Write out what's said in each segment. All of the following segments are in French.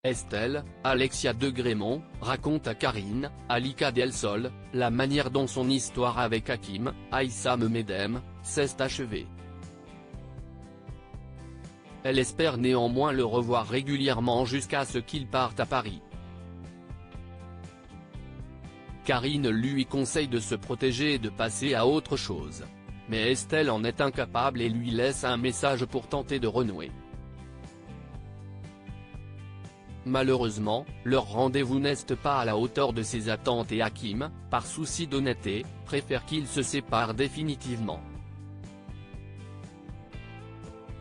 Estelle, Alexia de Grémont, raconte à Karine, Alika Del Sol, la manière dont son histoire avec Hakim, Aïssam Medem, s'est achevée. Elle espère néanmoins le revoir régulièrement jusqu'à ce qu'il parte à Paris. Karine lui conseille de se protéger et de passer à autre chose. Mais Estelle en est incapable et lui laisse un message pour tenter de renouer. Malheureusement, leur rendez-vous n'est pas à la hauteur de ses attentes et Hakim, par souci d'honnêteté, préfère qu'ils se séparent définitivement.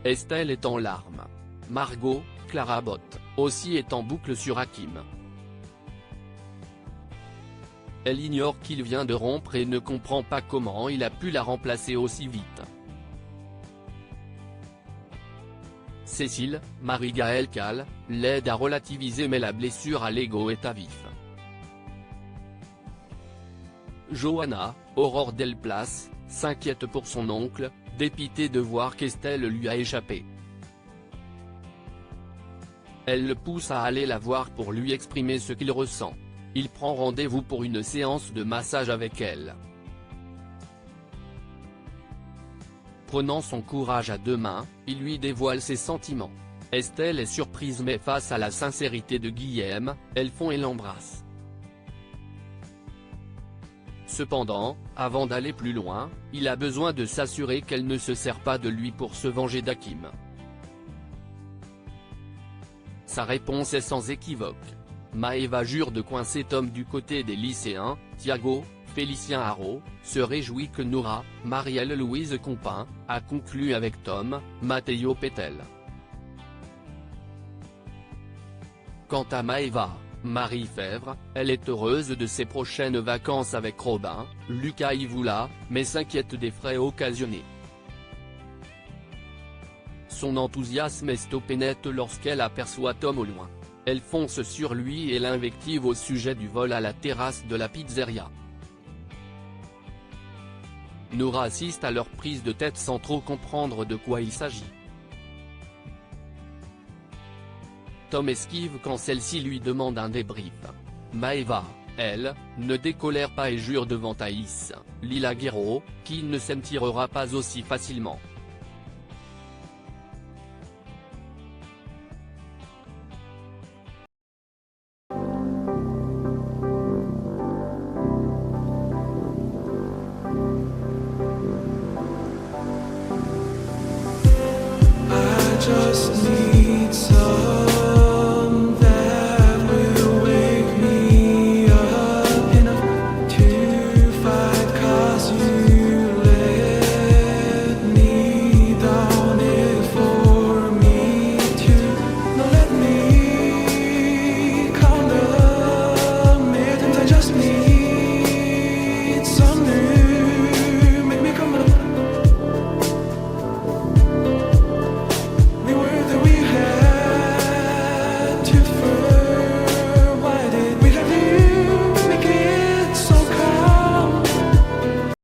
Estelle est en larmes. Margot, Clara Bott, aussi est en boucle sur Hakim. Elle ignore qu'il vient de rompre et ne comprend pas comment il a pu la remplacer aussi vite. Cécile, Marie-Gaëlle Cal, l'aide à relativiser mais la blessure à l'ego est à vif. Johanna, Aurore Delplace, s'inquiète pour son oncle, dépitée de voir qu'Estelle lui a échappé. Elle le pousse à aller la voir pour lui exprimer ce qu'il ressent. Il prend rendez-vous pour une séance de massage avec elle. Prenant son courage à deux mains, il lui dévoile ses sentiments. Estelle est surprise mais face à la sincérité de Guillaume, elle fond et l'embrasse. Cependant, avant d'aller plus loin, il a besoin de s'assurer qu'elle ne se sert pas de lui pour se venger d'Hakim. Sa réponse est sans équivoque. Maëva jure de coincer Tom du côté des lycéens. Thiago, Félicien Haro, se réjouit que Nora, Marielle-Louise Compin, a conclu avec Tom, Matteo Pettel. Quant à Maëva, Marie Fèvre, elle est heureuse de ses prochaines vacances avec Robin, Lucas Ivoula, mais s'inquiète des frais occasionnés. Son enthousiasme est stoppé net lorsqu'elle aperçoit Tom au loin. Elle fonce sur lui et l'invective au sujet du vol à la terrasse de la pizzeria. Nora assiste à leur prise de tête sans trop comprendre de quoi il s'agit. Tom esquive quand celle-ci lui demande un débrief. Maëva, elle, ne décolère pas et jure devant Thaïs, Lila Guerreau, qu'il ne s'en tirera pas aussi facilement. Just need